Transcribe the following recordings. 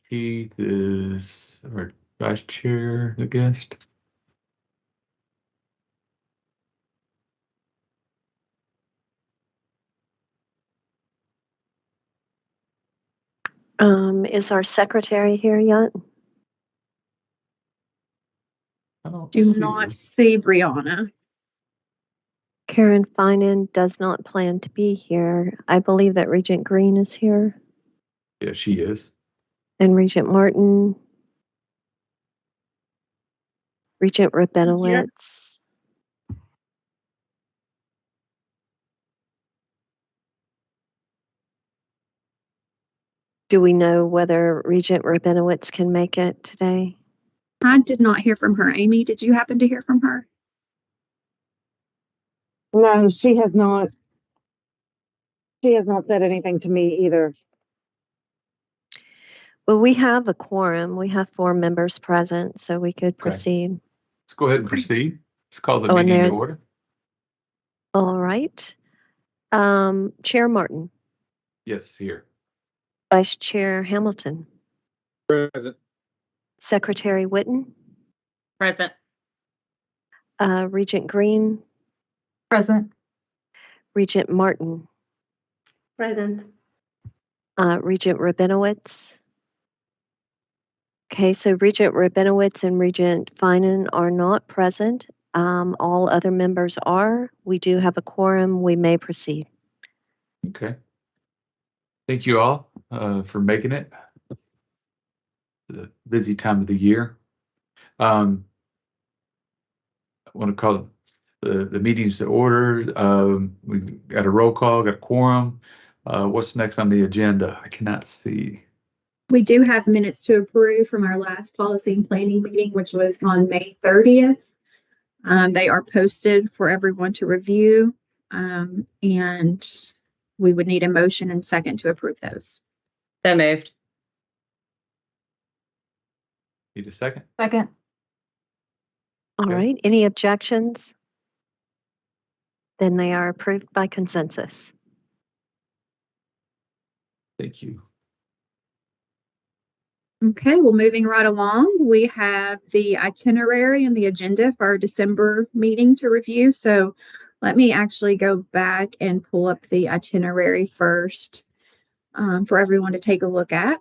Keith is our vice chair, the guest. Is our secretary here yet? I don't Do see not her. see Brianna. Karen Finan does not plan to be here. I believe that Regent Green is here. Yeah, she is. And Regent Martin. Regent Rabinowitz. Do we know whether Regent Rabinowitz can make it today? I did not hear from her. Amy, did you happen to hear from her? No, she has not. She has not said anything to me either. Well, we have a quorum. We have 4 members present, so we could proceed. Let's go ahead and proceed. Let's call the Oh, and meeting to there- order. All right. Chair Martin. Yes, here. Vice Chair Hamilton. Present. Secretary Witten. Present. Regent Green. Present. Regent Martin. Present. Regent Rabinowitz. Okay, so Regent Rabinowitz and Regent Finan are not present. All other members are. We do have a quorum. We may proceed. Okay. Thank you all for making it. It's a busy time of the year. I want to call the meetings to order. We got a roll call, got a quorum. What's next on the agenda? I cannot see. We do have minutes to approve from our last policy and planning meeting, which was on May 30th. They are posted for everyone to review, and we would need a motion and second to approve those. So moved. Need a second? Second. All Okay. right. Any objections? Then they are approved by consensus. Thank you. Okay, well, moving right along, we have the itinerary and the agenda for our December meeting to review. So let me actually go back and pull up the itinerary first for everyone to take a look at.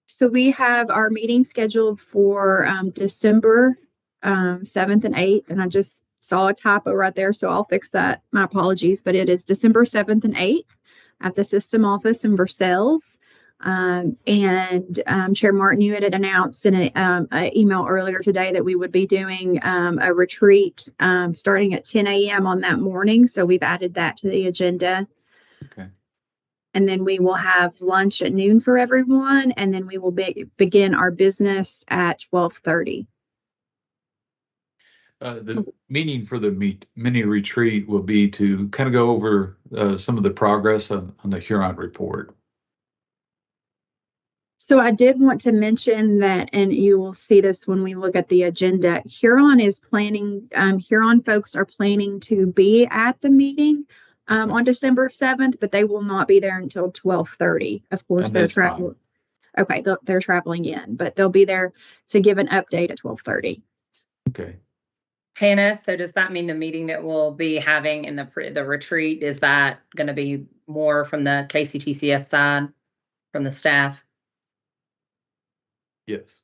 So we have our meeting scheduled for December 7th and 8th, and I just saw a typo right there, so I'll fix that. My apologies, but it is December 7th and 8th at the system office in Versailles. Chair Martin, you had announced in an email earlier today that we would be doing a retreat starting at 10 a.m. on that morning, so we've added that to the agenda. Okay. And then we will have lunch at noon for everyone, and then we will begin our business at 12:30. The meeting for the mini retreat will be to kind of go over some of the progress on the Huron report. So I did want to mention that, and you will see this when we look at the agenda, Huron is planning, Huron folks are planning to be at the meeting on December 7th, but they will not be there until 12:30. Of course, they're traveling. Okay, they're traveling in, but they'll be there to give an update at 12:30. Okay. Hannah, so does that mean the meeting that we'll be having in the retreat, is that going to be more from the KCTCS side, from the staff? Yes.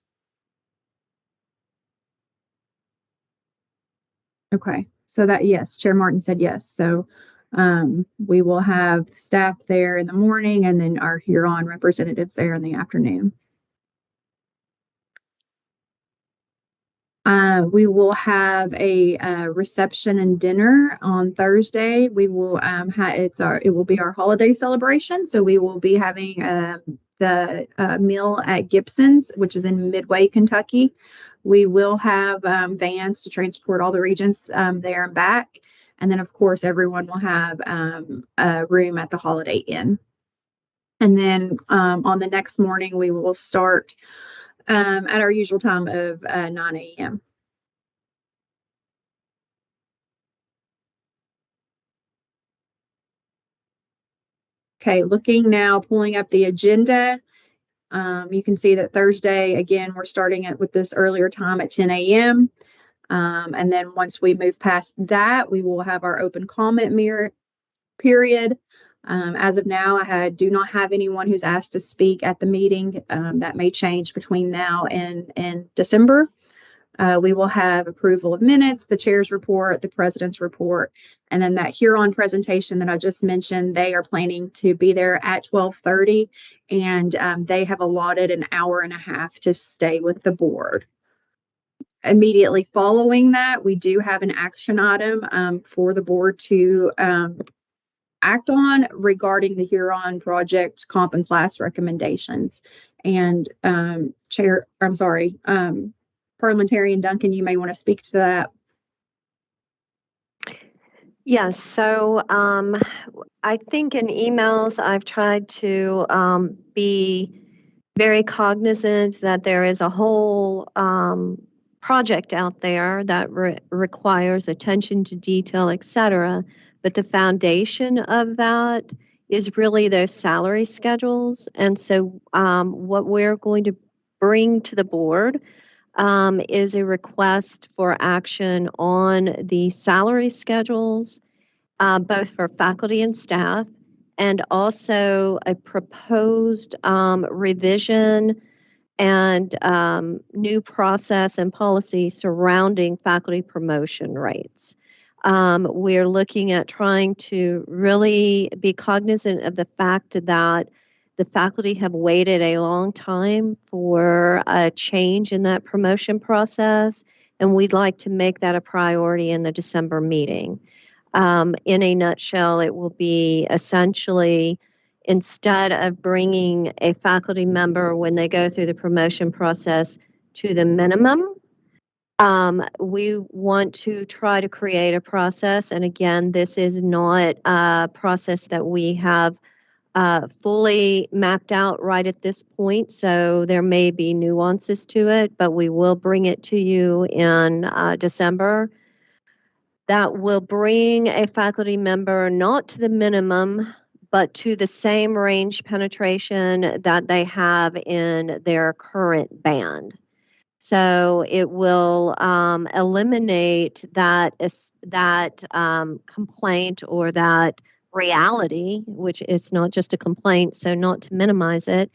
Okay, so that, yes, Chair Martin said yes. So we will have staff there in the morning and then our Huron representatives there in the afternoon. We will have a reception and dinner on Thursday. We will it will be our holiday celebration. So we will be having the meal at Gibson's, which is in Midway, Kentucky. We will have vans to transport all the Regents there and back. And then, of course, everyone will have a room at the Holiday Inn. And then on the next morning, we will start at our usual time of 9 a.m. Okay, looking now, pulling up the agenda. You can see that Thursday, again, we're starting it with this earlier time at 10 a.m. And then once we move past that, we will have our open comment period. As of now, I do not have anyone who's asked to speak at the meeting. That may change between now and December. We will have approval of minutes, the chair's report, the president's report, and then that Huron presentation that I just mentioned. They are planning to be there at 12:30, and they have allotted an hour and a half to stay with the board. Immediately following that, we do have an action item for the board to act on regarding the Huron project comp and class recommendations. And Parliamentarian Duncan, you may want to speak to that. Yes, so I think in emails I've tried to be very cognizant that there is a whole project out there that requires attention to detail, etc. But the foundation of that is really those salary schedules. And so what we're going to bring to the board is a request for action on the salary schedules, both for faculty and staff, and also a proposed revision and new process and policy surrounding faculty promotion rates. We're looking at trying to really be cognizant of the fact that the faculty have waited a long time for a change in that promotion process, and we'd like to make that a priority in the December meeting. In a nutshell, it will be essentially, instead of bringing a faculty member when they go through the promotion process to the minimum, we want to try to create a process. And again, this is not a process that we have fully mapped out right at this point. So there may be nuances to it, but we will bring it to you in December. That will bring a faculty member not to the minimum, but to the same range penetration that they have in their current band. So it will eliminate that complaint or that reality, which is not just a complaint, so not to minimize it,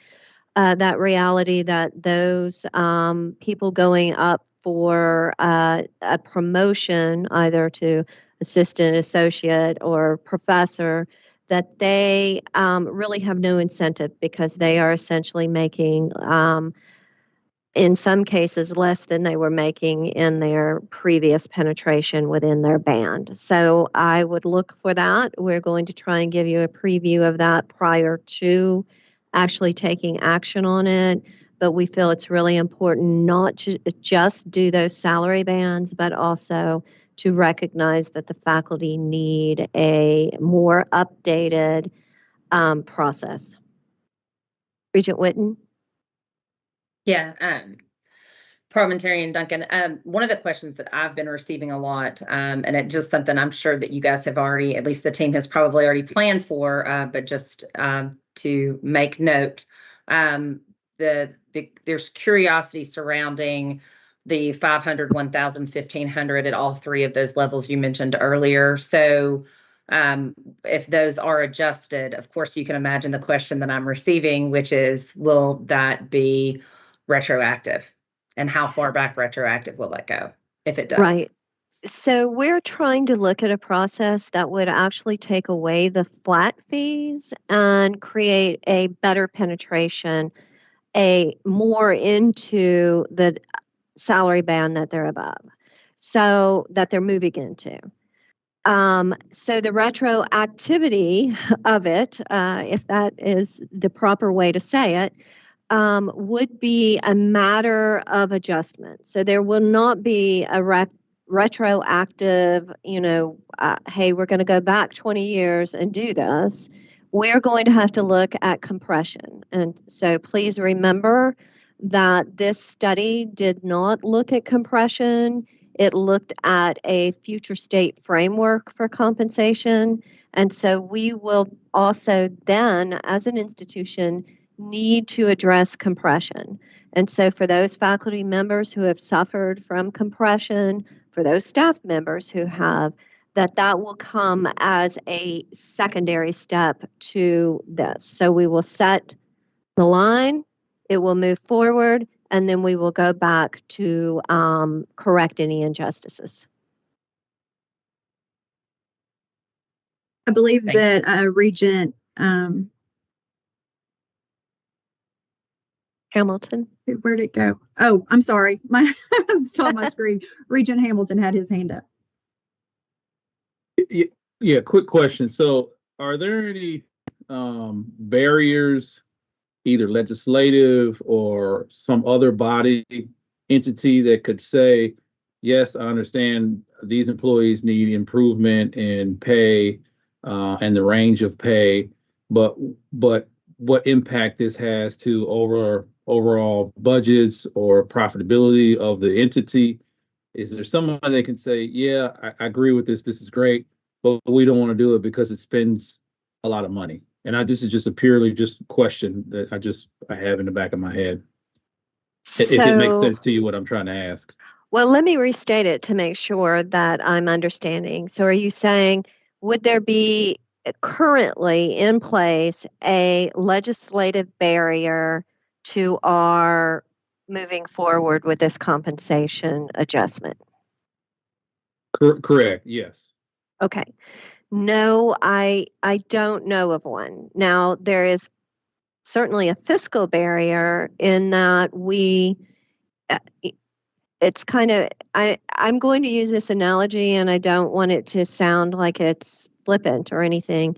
that reality that those people going up for a promotion, either to assistant, associate, or professor, that they really have no incentive because they are essentially making, in some cases, less than they were making in their previous penetration within their band. So I would look for that. We're going to try and give you a preview of that prior to actually taking action on it. But we feel it's really important not to just do those salary bands, but also to recognize that the faculty need a more updated process. Regent Whitten? Yeah, Parliamentarian Duncan, one of the questions that I've been receiving a lot, and it's just something I'm sure that you guys have already, at least the team has probably already planned for, but just to make note, there's curiosity surrounding the 500, 1,000, 1,500 at all three of those levels you mentioned earlier. So if those are adjusted, of course, you can imagine the question that I'm receiving, which is, will that be retroactive? And how far back retroactive will that go if it does? Right. So we're trying to look at a process that would actually take away the flat fees and create a better penetration, a more into the salary band that they're above, so that they're moving into. So the retroactivity of it, if that is the proper way to say it, would be a matter of adjustment. So there will not be a retroactive, hey, we're going to go back 20 years and do this. We're going to have to look at compression. And so please remember that this study did not look at compression. it looked at a future state framework for compensation. And so we will also then, as an institution, need to address compression. And so for those faculty members who have suffered from compression, for those staff members who have, that will come as a secondary step to this. So we will set the line, it will move forward, and then we will go back to correct any injustices. I believe Thank you. that Regent Hamilton. where'd it go? Oh, I'm sorry. I was on my screen. Regent Hamilton had his hand up. Yeah, quick question. So are there any barriers, either legislative or some other body entity that could say, yes, I understand these employees need improvement in pay and the range of pay, but what impact this has to overall budgets or profitability of the entity? Is there someone that can say, yeah, I agree with this, this is great, but we don't want to do it because it spends a lot of money? And this is just a purely just question that I have in the back of my head. If it makes sense to you what I'm trying to ask. Well, let me restate it to make sure that I'm understanding. So are you saying, would there be currently in place a legislative barrier to our moving forward with this compensation adjustment? Correct, yes. Okay. No, I don't know of one. Now, there is certainly a fiscal barrier in that it's kind of, I'm going to use this analogy and I don't want it to sound like it's flippant or anything,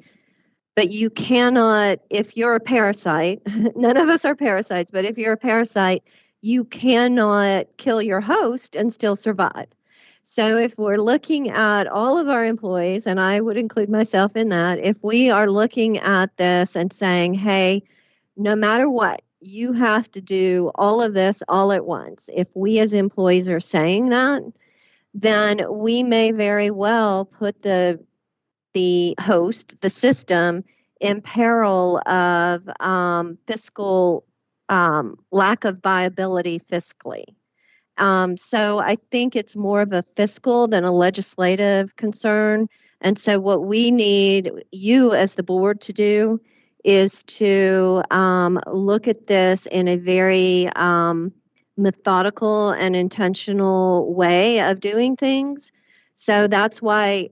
but you cannot, if you're a parasite, none of us are parasites, but if you're a parasite, you cannot kill your host and still survive. So if we're looking at all of our employees, and I would include myself in that, if we are looking at this and saying, hey, no matter what, you have to do all of this all at once. If we as employees are saying that, then we may very well put the host, the system, in peril of fiscal lack of viability fiscally. So I think it's more of a fiscal than a legislative concern. And so what we need you as the board to do is to look at this in a very methodical and intentional way of doing things. So that's why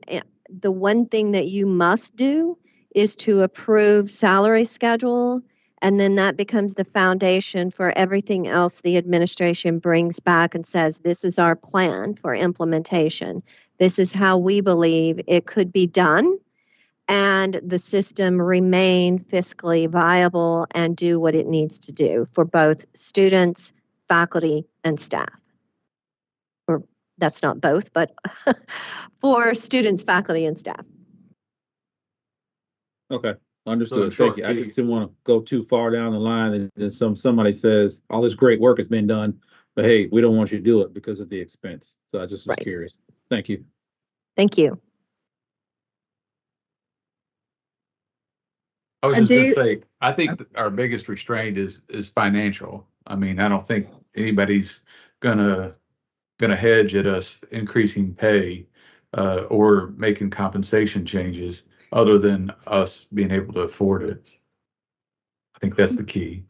the one thing that you must do is to approve salary schedule, and then that becomes the foundation for everything else the administration brings back and says, this is our plan for implementation. This is how we believe it could be done, and the system remain fiscally viable and do what it needs to do for both students, faculty, and staff. Or that's not both, but for students, faculty, and staff. Okay, understood. short Thank you. I key- just didn't want to go too far down the line and then somebody says, all this great work has been done, but hey, we don't want you to do it because of the expense. So I just was Right. curious. Thank you. Thank you. I was I just gonna do- say, I think our biggest restraint is financial. I mean, I don't think anybody's gonna hedge at us increasing pay or making compensation changes other than us being able to afford it. I think that's the key.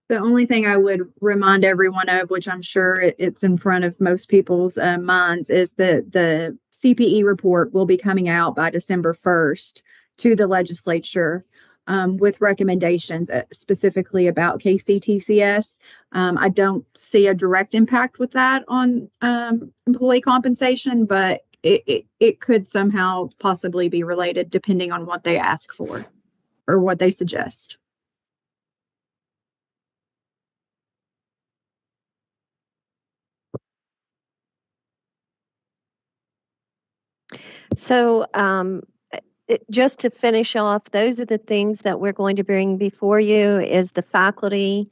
The only thing I would remind everyone of, which I'm sure it's in front of most people's minds, is that the CPE report will be coming out by December 1st to the legislature with recommendations specifically about KCTCS. I don't see a direct impact with that on employee compensation, but it could somehow possibly be related depending on what they ask for or what they suggest. So just to finish off, those are the things that we're going to bring before you is the faculty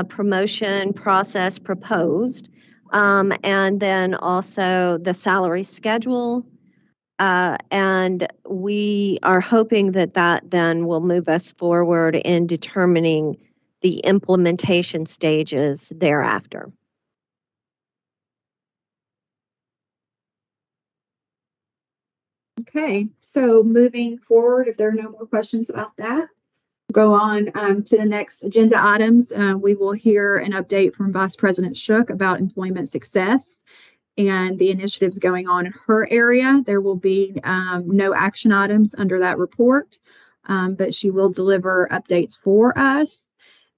promotion process proposed. And then also the salary schedule. And we are hoping that that then will move us forward in determining the implementation stages thereafter. Okay, so moving forward, if there are no more questions about that, go on to the next agenda items. We will hear an update from Vice President Shook about employment success and the initiatives going on in her area. There will be no action items under that report, but she will deliver updates for us.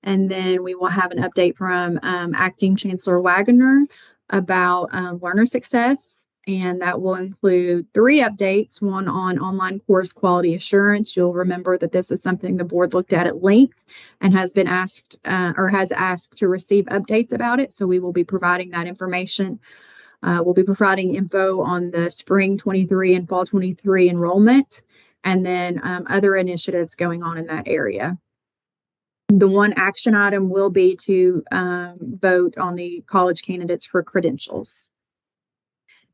And then we will have an update from Acting Chancellor Wagoner about learner success. And that will include 3 updates, one on online course quality assurance. You'll remember that this is something the board looked at length and has been asked or has asked to receive updates about it. So we will be providing that information. We'll be providing info on the spring 23 and fall 23 enrollment, and then other initiatives going on in that area. The one action item will be to vote on the college candidates for credentials.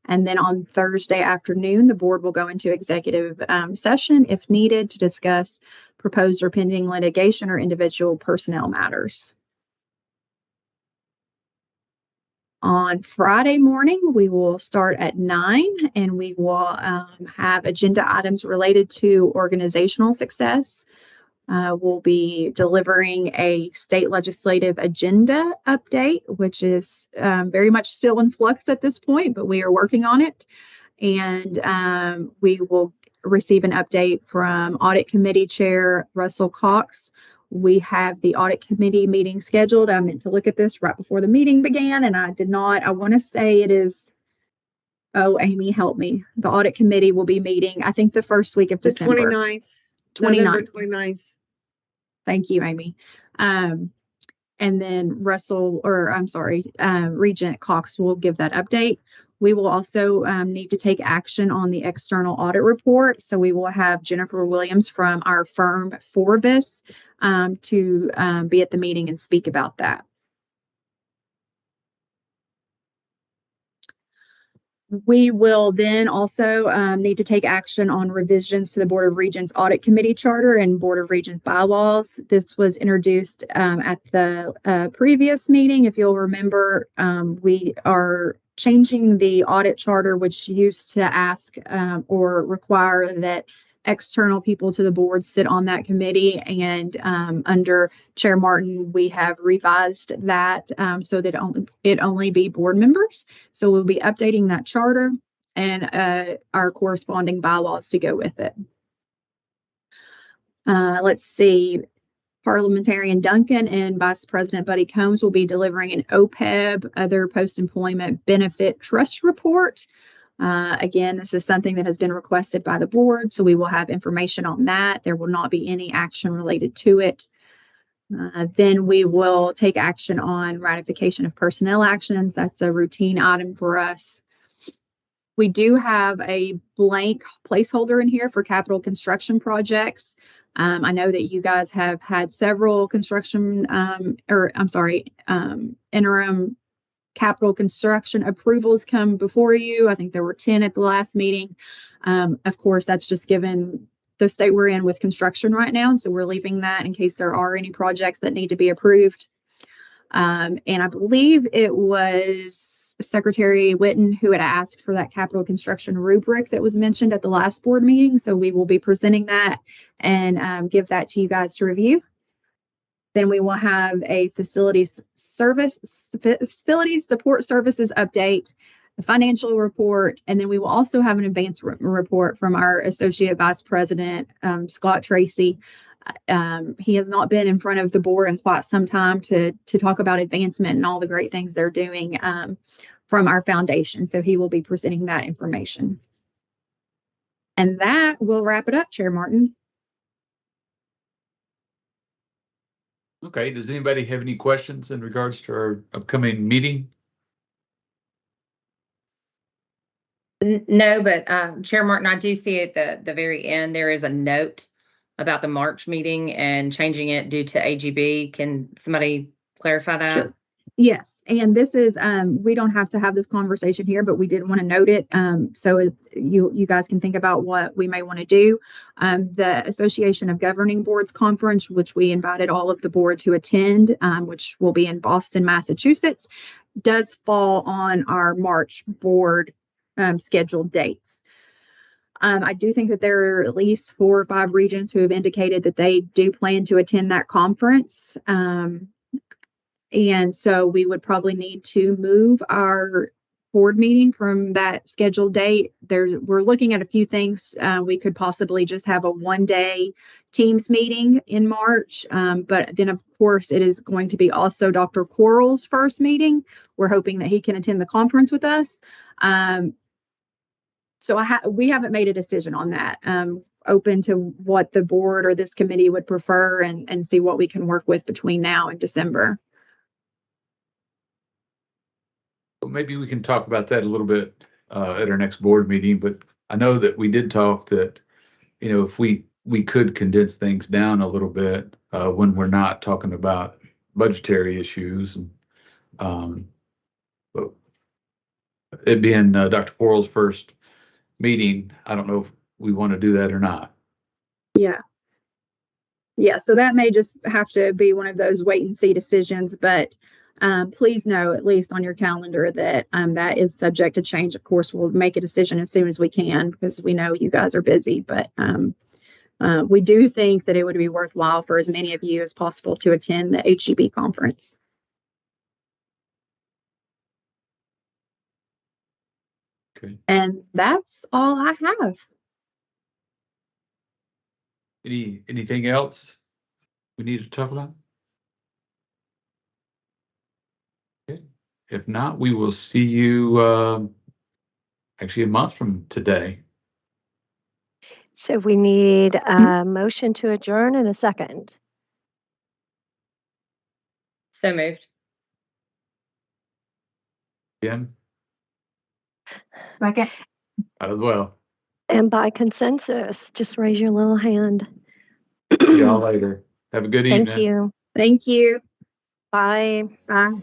And then on Thursday afternoon, the board will go into executive session if needed to discuss proposed or pending litigation or individual personnel matters. On Friday morning, we will start at 9 and we will have agenda items related to organizational success. We'll be delivering a state legislative agenda update, which is very much still in flux at this point, but we are working on it. And we will receive an update from Audit Committee Chair Russell Cox. We have the Audit Committee meeting scheduled. I meant to look at this right before the meeting began, and I did not. I want to say it is, oh, Amy, help me. The Audit Committee will be meeting, I think, the first week of December. The 29th. 29th. 29th. Thank you, Amy. And then Regent Cox will give that update. We will also need to take action on the external audit report. So we will have Jennifer Williams from our firm Forvis to be at the meeting and speak about that. We will then also need to take action on revisions to the Board of Regents Audit Committee Charter and Board of Regents bylaws. This was introduced at the previous meeting. If you'll remember, we are changing the audit charter, which used to ask or require that external people to the board sit on that committee. And under Chair Martin, we have revised that so that it only be board members. So we'll be updating that charter and our corresponding bylaws to go with it. Let's see. Parliamentarian Duncan and Vice President Buddy Combs will be delivering an OPEB, other post-employment benefit trust report. Again, this is something that has been requested by the board, so we will have information on that. There will not be any action related to it. Then we will take action on ratification of personnel actions. That's a routine item for us. We do have a blank placeholder in here for capital construction projects. I know that you guys have had several construction, interim capital construction approvals come before you. I think there were 10 at the last meeting. Of course, that's just given the state we're in with construction right now. So we're leaving that in case there are any projects that need to be approved. And I believe it was Secretary Whitten who had asked for that capital construction rubric that was mentioned at the last board meeting. So we will be presenting that and give that to you guys to review. Then we will have a facilities support services update, a financial report, and then we will also have an advance report from our Associate Vice President, Scott Tracy. He has not been in front of the board in quite some time to talk about advancement and all the great things they're doing from our foundation. So he will be presenting that information. And that will wrap it up, Chair Martin. Okay, does anybody have any questions in regards to our upcoming meeting? No, but Chair Martin, I do see at the very end, there is a note about the March meeting and changing it due to AGB. Can somebody clarify that? Sure. Yes, and this is, we don't have to have this conversation here, but we did want to note it. You guys can think about what we may want to do. The Association of Governing Boards Conference, which we invited all of the board to attend, which will be in Boston, Massachusetts, does fall on our March board scheduled dates. I do think that there are at least 4 or 5 regents who have indicated that they do plan to attend that conference. And so we would probably need to move our board meeting from that scheduled date. We're looking at a few things. We could possibly just have a 1-day Teams meeting in March. But then, of course, it is going to be also Dr. Quarles' first meeting. We're hoping that he can attend the conference with us. So we haven't made a decision on that. Open to what the board or this committee would prefer and see what we can work with between now and December. Well, maybe we can talk about that a little bit at our next board meeting, but I know that we did talk that, if we could condense things down a little bit when we're not talking about budgetary issues. But it being Dr. Quarles' first meeting, I don't know if we want to do that or not. Yeah, so that may just have to be one of those wait and see decisions, but please know, at least on your calendar, that that is subject to change. Of course, we'll make a decision as soon as we can because we know you guys are busy, but we do think that it would be worthwhile for as many of you as possible to attend the HEB conference. Okay. And that's all I have. Anything else we need to talk about? Okay. If not, we will see you actually a month from today. So we need a motion to adjourn in a second. So moved. Again, Second. as well. And by consensus, just raise your little hand. See y'all later. Have a good evening. Thank you. Thank you. Bye. Bye.